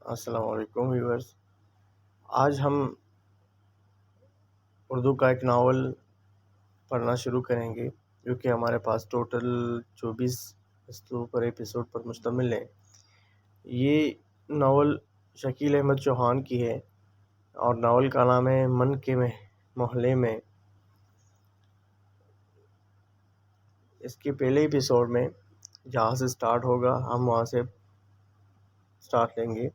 السلام علیکم ویورز۔ آج ہم اردو کا ایک ناول پڑھنا شروع کریں گے جو کہ ہمارے پاس ٹوٹل 24 قسطوں پر ایپیسوڈ پر مشتمل ہے۔ یہ ناول شکیل احمد چوہان کی ہے اور ناول کا نام ہے من کے محلے میں۔ اس کے پہلے ایپیسوڈ میں جہاں سے سٹارٹ ہوگا ہم وہاں سے سٹارٹ لیں گے۔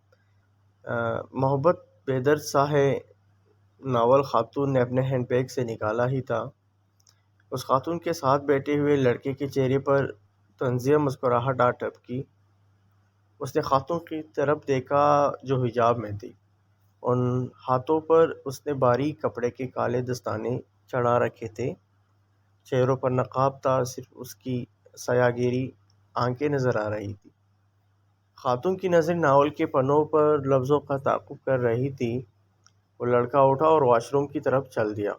محبت بے درد سا ہے ناول خاتون نے اپنے ہینڈ بیگ سے نکالا ہی تھا۔ اس خاتون کے ساتھ بیٹھے ہوئے لڑکے کے چہرے پر طنزیہ مسکراہٹ آ ٹپکی۔ اس نے خاتون کی طرف دیکھا جو حجاب میں تھی۔ ان ہاتھوں پر اس نے باریک کپڑے کے کالے دستانے چڑھا رکھے تھے۔ چہروں پر نقاب تھا، صرف اس کی سیاہ گیری آنکھیں نظر آ رہی تھی۔ خاتون کی نظر ناول کے پنوں پر لفظوں کا تعاقب کر رہی تھی۔ وہ لڑکا اٹھا اور واش روم کی طرف چل دیا۔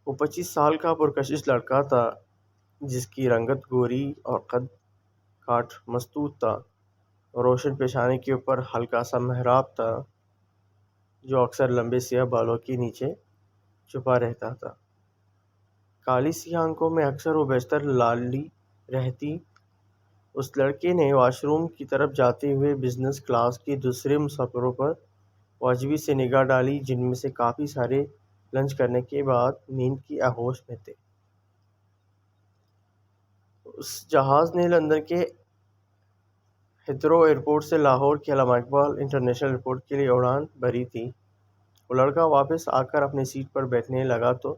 وہ 25 سال کا پرکشش لڑکا تھا جس کی رنگت گوری اور قد کاٹ مستوط تھا۔ روشن پیشانی کے اوپر ہلکا سا محراب تھا جو اکثر لمبے سیاہ بالوں کے نیچے چھپا رہتا تھا۔ کالی سیاہ آنکھوں میں اکثر و بیشتر لالی رہتی۔ اس لڑکے نے واش روم کی طرف جاتے ہوئے بزنس کلاس کے دوسرے مسافروں پر واجبی سے نگاہ ڈالی جن میں سے کافی سارے لنچ کرنے کے بعد نیند کی آغوش میں تھے۔ اس جہاز نے لندن کے ہیتھرو ایئرپورٹ سے لاہور کے علامہ اقبال انٹرنیشنل ایئرپورٹ کے لیے اڑان بھری تھی۔ وہ لڑکا واپس آ کر اپنی سیٹ پر بیٹھنے لگا تو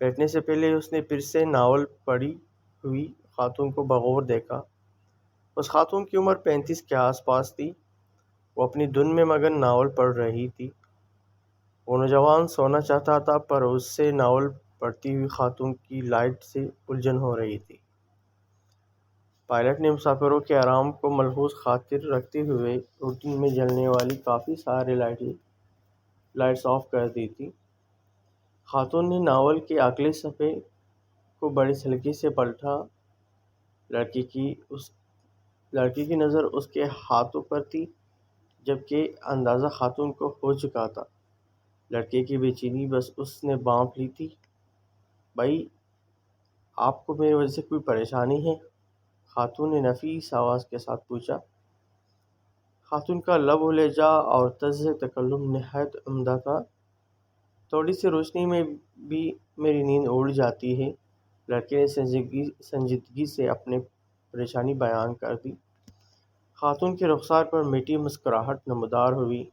بیٹھنے سے پہلے اس نے پھر سے ناول پڑھی ہوئی خاتون کو بغور دیکھا۔ اس خاتون کی عمر 35 کے آس پاس تھی۔ وہ اپنی دھن میں مگن ناول پڑھ رہی تھی۔ وہ نوجوان سونا چاہتا تھا پر اس سے ناول پڑھتی ہوئی خاتون کی لائٹ سے الجھن ہو رہی تھی۔ پائلٹ نے مسافروں کے آرام کو ملحوظ خاطر رکھتے ہوئے روٹین میں جلنے والی کافی سارے لائٹس آف کر دی تھی۔ خاتون نے ناول کے اگلے صفحے کو بڑے سلیقے سے پلٹا۔ لڑکی کی نظر اس کے ہاتھوں پر تھی جبکہ اندازہ خاتون کو ہو چکا تھا۔ لڑکے کی بے چینی بس اس نے بانپ لی تھی۔ بھائی آپ کو میری وجہ سے کوئی پریشانی ہے؟ خاتون نے نفیس آواز کے ساتھ پوچھا۔ خاتون کا لب و لہجہ اور طرز تکلم نہایت عمدہ تھا۔ تھوڑی سی روشنی میں بھی میری نیند اڑ جاتی ہے۔ لڑکے نے سنجیدگی سے اپنی پریشانی بیان کر دی۔ خاتون کے رخسار پر میٹھی مسکراہٹ نمودار ہوئی۔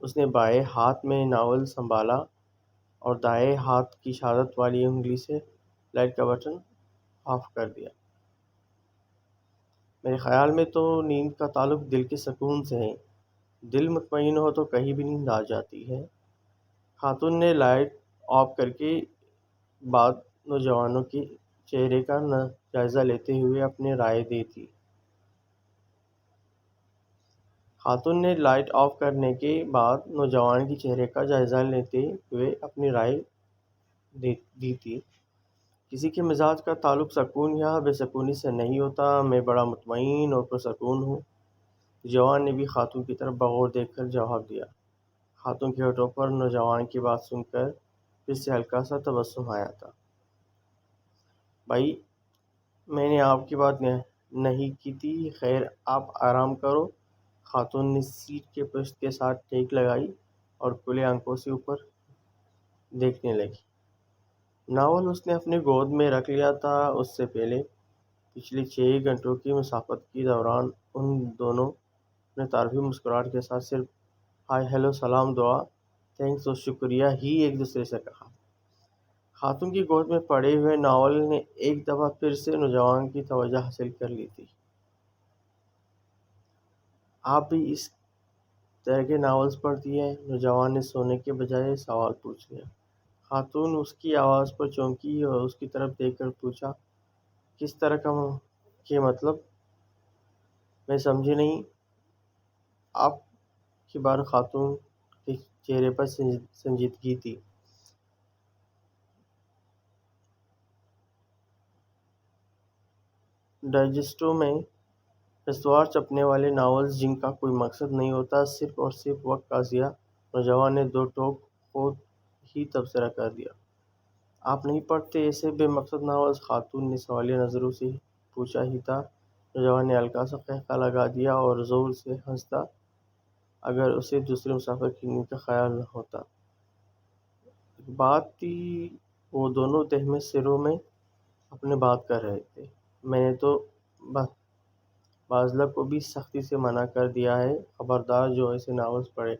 اس نے بائیں ہاتھ میں ناول سنبھالا اور دائیں ہاتھ کی شہادت والی انگلی سے لائٹ کا بٹن آف کر دیا۔ میرے خیال میں تو نیند کا تعلق دل کے سکون سے ہے۔ دل مطمئن ہو تو کہیں بھی نیند آ جاتی ہے۔ خاتون نے لائٹ آف کر کے بعد نوجوانوں کے چہرے کا جائزہ لیتے ہوئے اپنی رائے دی تھی۔ خاتون نے لائٹ آف کرنے کے بعد نوجوان کے چہرے کا جائزہ لیتے ہوئے اپنی رائے دی تھی۔ کسی کے مزاج کا تعلق سکون یا بے سکونی سے نہیں ہوتا۔ میں بڑا مطمئن اور پرسکون ہوں۔ جوان نے بھی خاتون کی طرف بغور دیکھ کر جواب دیا۔ خاتون کے ہونٹوں پر نوجوان کی بات سن کر پھر سے ہلکا سا تبسم آیا تھا۔ بھائی میں نے آپ کی بات نہیں کی تھی۔ خیر آپ آرام کرو۔ خاتون نے سیٹ کے پشت کے ساتھ ٹیک لگائی اور کھلے آنکھوں سے اوپر دیکھنے لگی۔ ناول اس نے اپنی گود میں رکھ لیا تھا۔ اس سے پہلے پچھلے 6 گھنٹوں کی مسافت کے دوران ان دونوں نے تعارفی مسکراہٹ کے ساتھ صرف ہائے ہیلو سلام دعا تھینکس اور شکریہ ہی ایک دوسرے سے کہا۔ خاتون کی گود میں پڑے ہوئے ناول نے ایک دفعہ پھر سے نوجوان کی توجہ حاصل کر لی تھی۔ آپ بھی اس طرح کے ناولز پڑھتی ہیں؟ نوجوان نے سونے کے بجائے سوال پوچھ لیا۔ خاتون اس کی آواز پر چونکی اور اس کی طرف دیکھ کر پوچھا، کس طرح کے مطلب؟ میں سمجھی نہیں۔ آپ کی بار خاتون کے چہرے پر سنجیدگی تھی۔ ڈائجسٹو میں استوار چپنے والے ناولز جن کا کوئی مقصد نہیں ہوتا، صرف اور صرف وقت کا ضیاع۔ نوجوان نے دو ٹوک خود ہی تبصرہ کر دیا۔ آپ نہیں پڑھتے ایسے بے مقصد ناولز؟ خاتون نے سوالیہ نظروں سے پوچھا ہی تھا، نوجوان نے ہلکا سا قہقہ لگا دیا اور زور سے ہنسا، اگر اسے دوسرے مسافر کی نیند کا خیال نہ ہوتا۔ ایک بات تھی، وہ دونوں دہمے سروں میں اپنے بات کر رہے تھے۔ میں نے تو بازلہ کو بھی سختی سے منع کر دیا ہے، خبردار جو ایسے ناولز پڑھے۔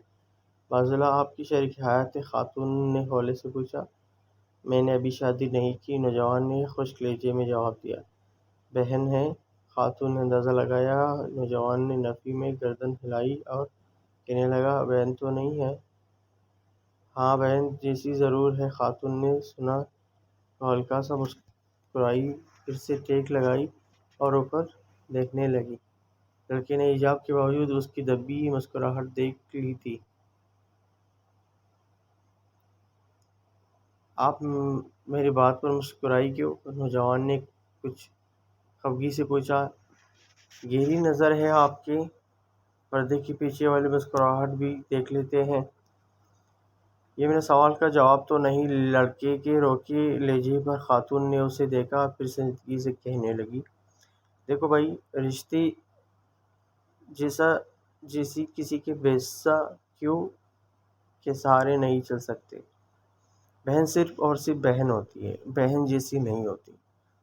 بازلہ آپ کی شریک حیات ہے؟ خاتون نے ہولے سے پوچھا۔ میں نے ابھی شادی نہیں کی، نوجوان نے خشک لہجے میں جواب دیا۔ بہن ہے؟ خاتون نے اندازہ لگایا۔ نوجوان نے نفی میں گردن ہلائی اور کہنے لگا، بہن تو نہیں ہے۔ ہاں بہن جیسی ضرور ہے۔ خاتون نے سنا تو ہلکا سا مسکرائی، پھر سے ٹیک لگائی اور اوپر دیکھنے لگی۔ لڑکے نے حجاب کے باوجود اس کی دبی مسکراہٹ دیکھ لی تھی۔ آپ میری بات پر مسکرائی کیوں؟ نوجوان نے کچھ خفگی سے پوچھا۔ گہری نظر ہے آپ کے، پردے کے پیچھے والی مسکراہٹ بھی دیکھ لیتے ہیں۔ یہ میرے سوال کا جواب تو نہیں۔ لڑکے کے روکے لہجے پر خاتون نے اسے دیکھا، پھر سنجیدگی سے کہنے لگی، دیکھو بھائی، رشتے جیسی کسی کے ویسا کیوں کے سہارے نہیں چل سکتے؟ بہن صرف اور صرف بہن ہوتی ہے، بہن جیسی نہیں ہوتی۔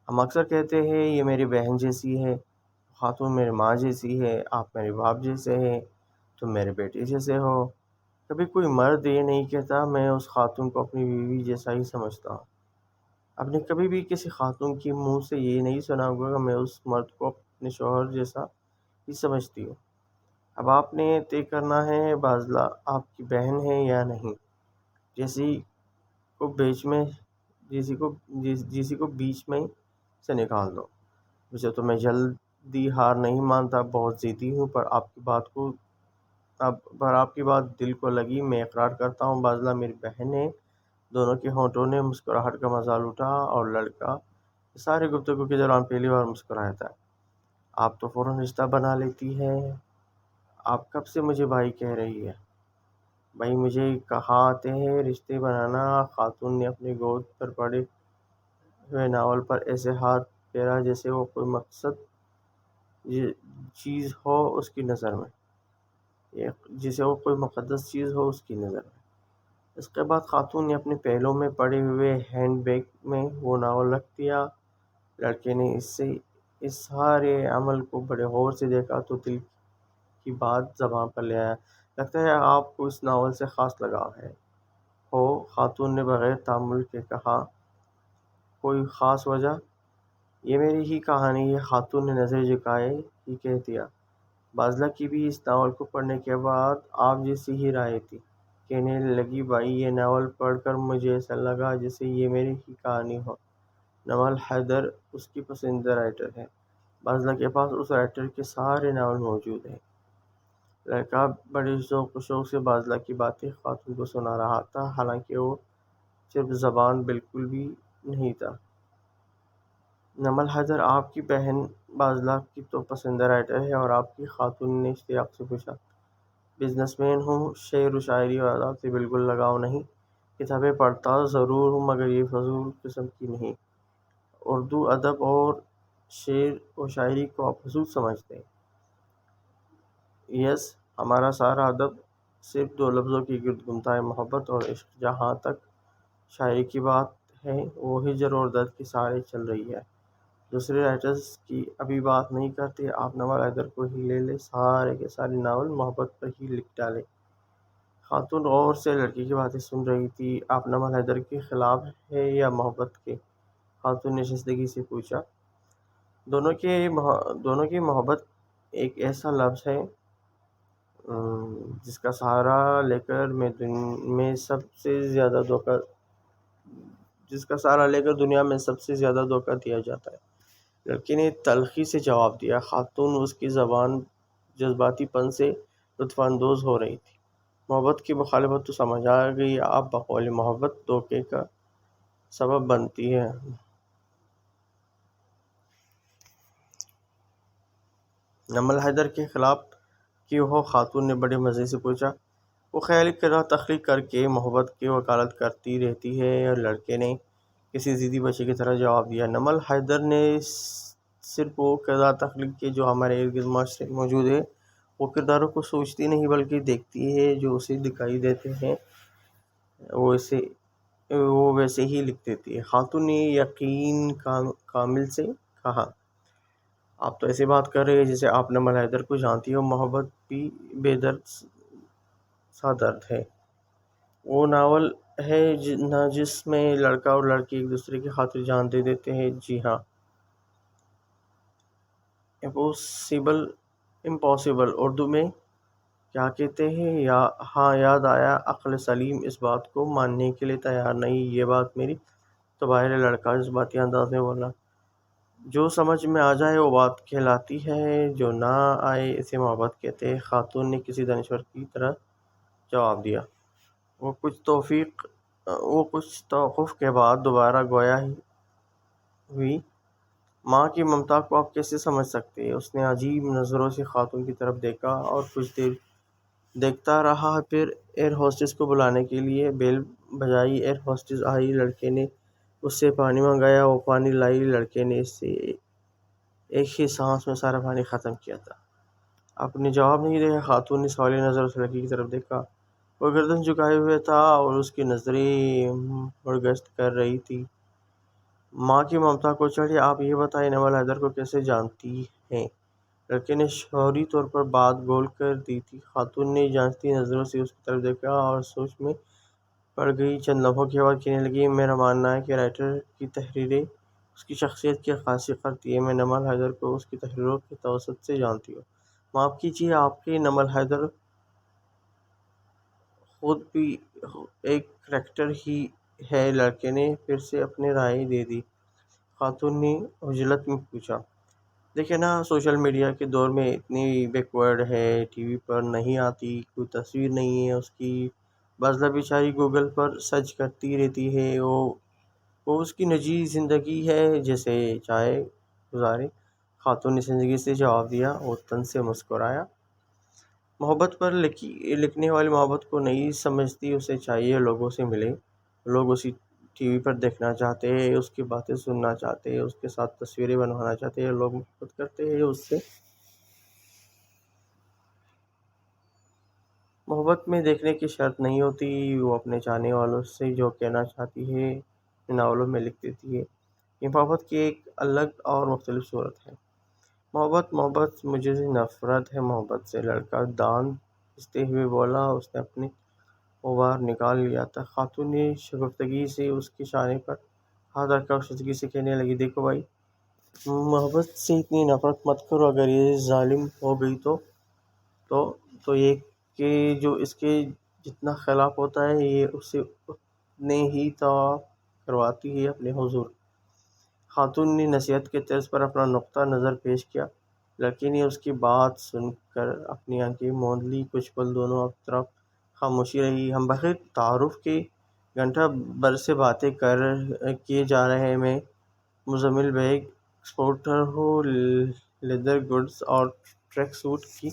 ہم اکثر کہتے ہیں یہ میری بہن جیسی ہے، خاتون میری ماں جیسی ہے، آپ میرے باپ جیسے ہیں، تم میرے بیٹے جیسے ہو۔ کبھی کوئی مرد یہ نہیں کہتا۔ میں اس خاتون کو اپنی بیوی جیسا ہی سمجھتا ہوں۔ آپ نے کبھی بھی کسی خاتون کے منہ سے یہ نہیں سنا ہوگا کہ میں اس مرد کو اپنے شوہر جیسا ہی سمجھتی ہوں۔ اب آپ نے طے کرنا ہے بازلہ آپ کی بہن ہے یا نہیں۔ جیسی کو بیچ میں سے نکال دو۔ ویسے تو میں جلدی ہار نہیں مانتا، بہت ضدی ہوں، پر آپ کی بات دل کو لگی، میں اقرار کرتا ہوں بازلہ میری بہن ہے۔ دونوں کے ہونٹوں نے مسکراہٹ کا مزہ لوٹا اور لڑکا سارے گفتگو کے دوران پہلی بار مسکرایا تھا۔ آپ تو فوراً رشتہ بنا لیتی ہے۔ آپ کب سے مجھے بھائی کہہ رہی ہے؟ بھائی مجھے کہاں آتے ہیں رشتے بنانا؟ خاتون نے اپنے گود پر پڑے ہوئے ناول پر ایسے ہاتھ پھیرا جیسے وہ کوئی چیز ہو اس کی نظر میں، جسے وہ کوئی مقدس چیز ہو اس کی نظر میں۔ اس کے بعد خاتون نے اپنے پہلو میں پڑے ہوئے ہینڈ بیگ میں وہ ناول رکھ دیا۔ لڑکے نے اس سارے عمل کو بڑے غور سے دیکھا تو دل کی بات زبان پر لے آیا۔ لگتا ہے آپ کو اس ناول سے خاص لگاؤ ہے۔ خاتون نے بغیر تامل کے کہا۔ کوئی خاص وجہ؟ یہ میری ہی کہانی ہے، خاتون نے نظر جھکائے ہی کہہ دیا۔ بازلہ کی بھی اس ناول کو پڑھنے کے بعد آپ جیسی ہی رائے تھی۔ کہنے لگی، بھائی یہ ناول پڑھ کر مجھے ایسا لگا جیسے یہ میری ہی کہانی ہو۔ نوال حیدر اس کی پسندیدہ رائٹر ہے۔ بازلہ کے پاس اس رائٹر کے سارے ناول موجود ہیں۔ لڑکا بڑے ذوق و شوق سے بازلہ کی باتیں خاتون کو سنا رہا تھا، حالانکہ وہ چرب زبان بالکل بھی نہیں تھا۔ نمل حیدر آپ کی بہن بازلہ کی تو پسندیدہ رائٹر ہے، اور آپ کی؟ خاتون نے اشتیاق سے پوچھا۔ بزنس مین ہوں، شعر و شاعری اور آداب سے بالکل لگاؤ نہیں۔ کتابیں پڑھتا ضرور ہوں مگر یہ فضول قسم کی نہیں۔ اردو ادب اور شعر و شاعری کو آپ فضول سمجھتے ہیں؟ یس، ہمارا سارا ادب صرف دو لفظوں کے گرد گھومتا ہے، محبت اور عشق۔ جہاں تک شاعری کی بات ہے وہ ہجر اور درد کے سہارے چل رہی ہے، دوسرے رائٹرز کی ابھی بات نہیں کرتے۔ آپ نوال حیدر کو ہی لے لیں، سارے کے سارے ناول محبت پر ہی لکھ ڈالیں۔ خاتون غور سے لڑکی کی باتیں سن رہی تھی۔ آپ نوال حیدر کے خلاف ہے یا محبت کے؟ خاتون نے شائستگی سے پوچھا۔ دونوں کی محبت ایک ایسا لفظ ہے جس کا سہارا لے کر دنیا میں سب سے زیادہ دھوکہ دیا جاتا ہے، لڑکے نے تلخی سے جواب دیا۔ خاتون اس کی زبان جذباتی پن سے لطف اندوز ہو رہی تھی۔ محبت کی مخالفت تو سمجھ آ گئی، آپ بقول محبت دھوکے کا سبب بنتی ہے۔ نمل حیدر کے خلاف کیوں ہو؟ خاتون نے بڑے مزے سے پوچھا۔ وہ خیالی کردار تخلیق کر کے محبت کی وکالت کرتی رہتی ہے، اور لڑکے نے کسی ضدی بچے کی طرح جواب دیا۔ نمل حیدر نے صرف وہ کردار تخلیق کیے جو ہمارے ارد گرد معاشرے میں موجود ہے۔ وہ کرداروں کو سوچتی نہیں بلکہ دیکھتی ہے، جو اسے دکھائی دیتے ہیں وہ ویسے ہی لکھ دیتی ہے۔ خاتون نے یقین کامل سے کہا۔ آپ تو ایسے بات کر رہے ہیں جیسے آپ نمل حیدر کو جانتی ہو۔ محبت بھی بے درد سا درد ہے۔ وہ ناول ہے نہ جس میں لڑکا اور لڑکی ایک دوسرے کی خاطر جان دے دیتے ہیں۔ جی ہاں، امپاسبل اردو میں کیا کہتے ہیں؟ ہاں، یاد آیا، عقل سلیم اس بات کو ماننے کے لیے تیار نہیں۔ یہ بات میری تو باہر ہے، لڑکا جذباتی انداز میں بولا۔ جو سمجھ میں آ جائے وہ بات کہلاتی ہے، جو نہ آئے اسے محبت کہتے ہیں۔ خاتون نے کسی دانشور کی طرح جواب دیا۔ وہ کچھ توقف کے بعد دوبارہ گویا ہوئی۔ ماں کی ممتا کو آپ کیسے سمجھ سکتے ہیں؟ اس نے عجیب نظروں سے خاتون کی طرف دیکھا اور کچھ دیر دیکھتا رہا، پھر ایئر ہوسٹس کو بلانے کے لیے بیل بجائی۔ ایئر ہوسٹس آئی، لڑکے نے اس سے پانی منگایا، وہ پانی لائی، لڑکے نے اس سے ایک ہی سانس میں سارا پانی ختم کیا تھا۔ آپ نے جواب نہیں دیا۔ خاتون نے سوالی نظر سے لڑکی کی طرف دیکھا۔ وہ گردن جھکائے ہوئے تھا اور اس کی نظریں مڑگشت کر رہی تھی۔ ماں کی ممتا کو چڑھی۔ آپ یہ بتائیں، نمل حیدر کو کیسے جانتی ہیں؟ لڑکے نے شعوری طور پر بات گول کر دی تھی۔ خاتون نے جانچتی نظروں سے اس کی طرف دیکھا اور سوچ میں پڑ گئی۔ چند لمحوں کے بعد کہنے لگی، میرا ماننا ہے کہ رائٹر کی تحریریں اس کی شخصیت کی عکاسی کرتی ہیں۔ میں نمل حیدر کو اس کی تحریروں کے توسط سے جانتی ہوں۔ معاف کیجیے، آپ کے نمل حیدر خود بھی ایک کریکٹر ہی ہے۔ لڑکے نے پھر سے اپنی رائے دے دی۔ خاتون نے عجلت میں پوچھا، دیکھیں نا، سوشل میڈیا کے دور میں اتنی بیکورڈ ہے، ٹی وی پر نہیں آتی، کوئی تصویر نہیں ہے اس کی، بازلا بیچاری گوگل پر سرچ کرتی رہتی ہے۔ وہ اس کی نجی زندگی ہے، جیسے چاہے گزارے۔ خاتون نے زندگی سے جواب دیا۔ وہ تن سے مسکرایا۔ محبت پر لکھنے والی محبت کو نہیں سمجھتی، اسے چاہیے لوگوں سے ملے۔ لوگ اسی ٹی وی پر دیکھنا چاہتے ہیں، اس کی باتیں سننا چاہتے ہیں، اس کے ساتھ تصویریں بنوانا چاہتے ہیں۔ لوگ محبت کرتے ہیں اس سے۔ محبت میں دیکھنے کی شرط نہیں ہوتی، وہ اپنے چاہنے والوں سے جو کہنا چاہتی ہے ناولوں میں لکھ دیتی ہے۔ یہ محبت کی ایک الگ اور مختلف صورت ہے۔ محبت مجھے نفرت ہے محبت سے، لڑکا دان کھینچتے ہوئے بولا۔ اس نے اپنے غبار نکال لیا تھا۔ خاتون نے شگفتگی سے اس کے چہرے پر ہاتھ رکھا اور شائستگی سے کہنے لگی، دیکھو بھائی، محبت سے اتنی نفرت مت کرو، اگر یہ ظالم ہو گئی تو یہ کہ جو اس کے جتنا خلاف ہوتا ہے، یہ اسے اتنے ہی طواف کرواتی ہے اپنے حضور۔ خاتون نے نصیحت کے طرز پر اپنا نقطہ نظر پیش کیا۔ لڑکی نے اس کی بات سن کر اپنی آنکھیں موند لی۔ کچھ پل دونوں طرف خاموشی رہی۔ ہم بغیر تعارف کے گھنٹہ بھر سے باتیں کیے جا رہے ہیں۔ میں مزمل بیگ ایکسپورٹر ہوں، لیدر گڈز اور ٹریک سوٹ کی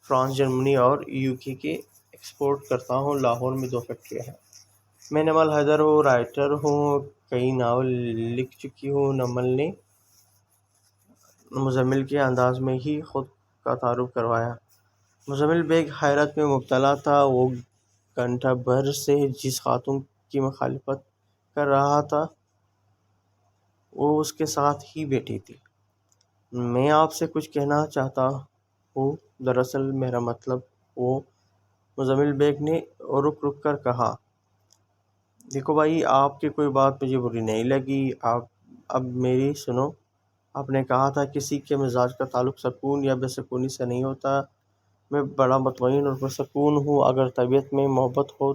فرانس، جرمنی اور UK کے ایکسپورٹ کرتا ہوں۔ لاہور میں 2 فیکٹریاں ہیں۔ میں نمل حیدر ہوں، رائٹر ہوں، کئی ناول لکھ چکی ہوں۔ نمل نے مزمل کے انداز میں ہی خود کا تعارف کروایا۔ مزمل بیگ حیرت میں مبتلا تھا۔ وہ گھنٹہ بھر سے جس خاتون کی مخالفت کر رہا تھا وہ اس کے ساتھ ہی بیٹھی تھی۔ میں آپ سے کچھ کہنا چاہتا ہوں، دراصل میرا مطلب وہ، مزمل بیگ نے رک کر کہا۔ دیکھو بھائی، آپ کی کوئی بات مجھے بری نہیں لگی، اب میری سنو۔ آپ نے کہا تھا کسی کے مزاج کا تعلق سکون یا بے سکونی سے نہیں ہوتا۔ میں بڑا مطمئن اور پرسکون ہوں۔ اگر طبیعت میں محبت ہو،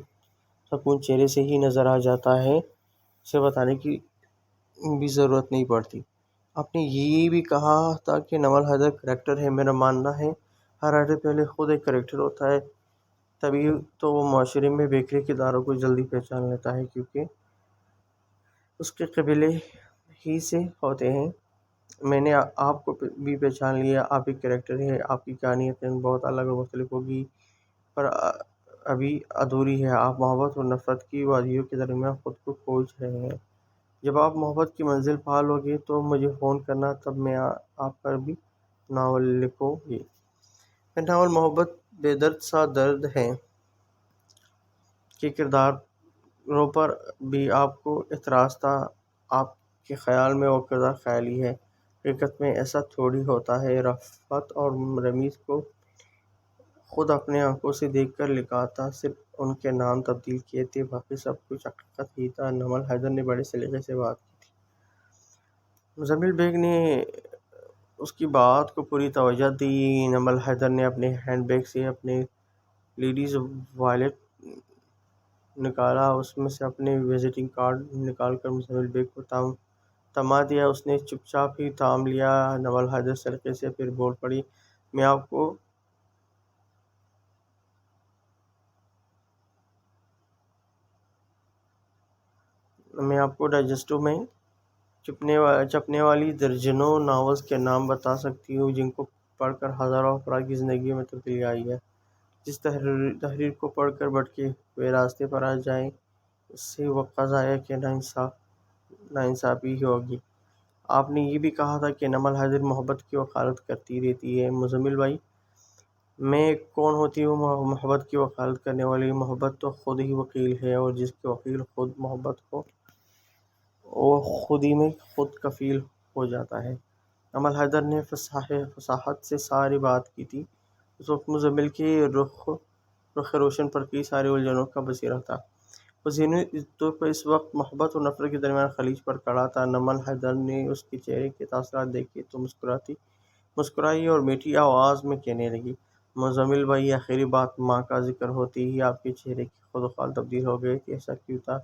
سکون چہرے سے ہی نظر آ جاتا ہے، اسے بتانے کی بھی ضرورت نہیں پڑتی۔ آپ نے یہ بھی کہا تھا کہ نمل حیدر کریکٹر ہے۔ میرا ماننا ہے ہر رائٹر پہلے خود ایک کریکٹر ہوتا ہے، تبھی تو وہ معاشرے میں بکھرے کرداروں کو جلدی پہچان لیتا ہے، کیونکہ اس کے قبیلے ہی سے ہوتے ہیں۔ میں نے آپ کو بھی پہچان لیا، آپ ایک کریکٹر ہے، آپ کی کہانی یقیناً بہت الگ اور مختلف ہوگی، پر ابھی ادھوری ہے۔ آپ محبت اور نفرت کی وادیوں کے درمیان خود کو کھوج رہے ہیں۔ جب آپ محبت کی منزل پا لو گے تو مجھے فون کرنا، تب میں آپ پر بھی ناول لکھوں گی۔ یہ ناول محبت بے درد سا درد ہے کہ کرداروں پر بھی آپ کو اعتراض تھا۔ آپ کے خیال میں وہ کردار خیالی ہے، حقیقت میں ایسا تھوڑی ہوتا ہے۔ رفعت اور رمیز کو خود اپنے آنکھوں سے دیکھ کر لکھا تھا، صرف ان کے نام تبدیل کیے تھے، باقی سب کچھ حقیقت ہی تھا۔ نمل حیدر نے بڑے سلیقے سے بات کی تھی۔ مزمل بیگ نے اس کی بات کو پوری توجہ دی۔ نمل حیدر نے اپنے ہینڈ بیگ سے اپنے لیڈیز وائلٹ نکالا، اس میں سے اپنے وزٹنگ کارڈ نکال کر مزمل بیگ کو تھما دیا۔ اس نے چپ چاپ ہی تھام لیا۔ نمل حیدر سلیقے سے پھر بول پڑی، میں آپ کو ڈائجسٹو میں چھپنے والی درجنوں ناولز کے نام بتا سکتی ہوں جن کو پڑھ کر ہزاروں افراد کی زندگیوں میں تبدیلی آئی ہے۔ جس تحریر کو پڑھ کر بھٹکے ہوئے راستے پر آ جائیں، اس سے وہ قضایا کہ ناانصافی ہی ہوگی۔ آپ نے یہ بھی کہا تھا کہ نمل حیدر محبت کی وکالت کرتی رہتی ہے۔ مزمل بھائی، میں کون ہوتی ہوں محبت کی وکالت کرنے والی؟ محبت تو خود ہی وکیل ہے، اور جس کے وکیل خود محبت ہو وہ خود ہی میں خود کفیل ہو جاتا ہے۔ نمل حیدر نے فصاحت سے ساری بات کی تھی۔ اس وقت مزمل کے رخ روشن پر کئی سارے الجھنوں کا بصیرہ تھا۔ وہ ذہنی طور پر اس وقت محبت اور نفرت کے درمیان خلیج پر کھڑا تھا۔ نمل حیدر نے اس کے چہرے کے تاثرات دیکھے تو مسکرائی اور میٹھی آواز میں کہنے لگی، مزمل بھائی، آخری بات ماں کا ذکر ہوتے ہی آپ کے چہرے کی خد و خال تبدیل ہو گئے تھے، ایسا کیوں تھا؟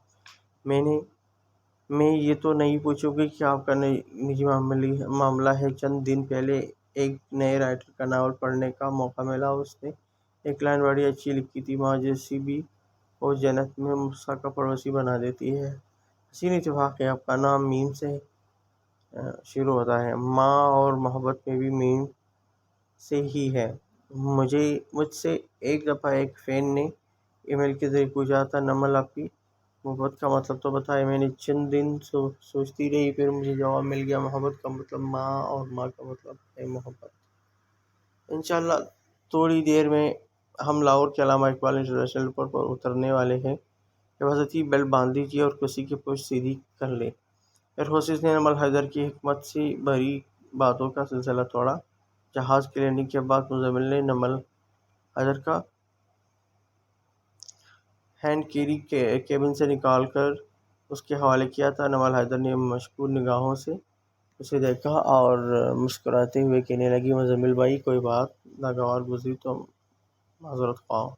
میں یہ تو نہیں پوچھوں گی کہ آپ کا نجی معاملہ ہے۔ چند دن پہلے ایک نئے رائٹر کا ناول پڑھنے کا موقع ملا۔ اس نے ایک لائن بڑی اچھی لکھی تھی، ماں جیسی بھی ہو جنت میں موسیٰ کا پڑوسی بنا دیتی ہے۔ حسین اتفاق ہے، آپ کا نام میم سے شروع ہوتا ہے، ماں اور محبت میں بھی میم سے ہی ہے۔ مجھ سے ایک دفعہ ایک فین نے ای میل کے ذریعے پوچھا تھا، نمل آپ کی محبت کا مطلب تو بتائیں۔ میں نے چند دن سوچتی رہی، پھر مجھے جواب مل گیا، محبت کا مطلب ماں، اور ماں کا مطلب ہے محبت۔ انشاءاللہ تھوڑی دیر میں ہم لاہور کے علامہ اقبال انٹرنیشنل ایئرپورٹ پر اترنے والے ہیں۔ حفاظتی بیلٹ باندھ لیجیے اور کرسی کی پشت سیدھی کر لیں۔ ایئر فورسز نے نمل حیدر کی حکمت سے بھری باتوں کا سلسلہ توڑا۔ جہاز کی لینڈنگ کے بعد مزمل نے نمل حیدر کا ہینڈ کیری کیبن سے نکال کر اس کے حوالے کیا تھا۔ نمل حیدر نے مشکور نگاہوں سے اسے دیکھا اور مسکراتے ہوئے کہنے لگی، مزمل بھائی، کوئی بات ناگوار گزری تو معذرت خواہ۔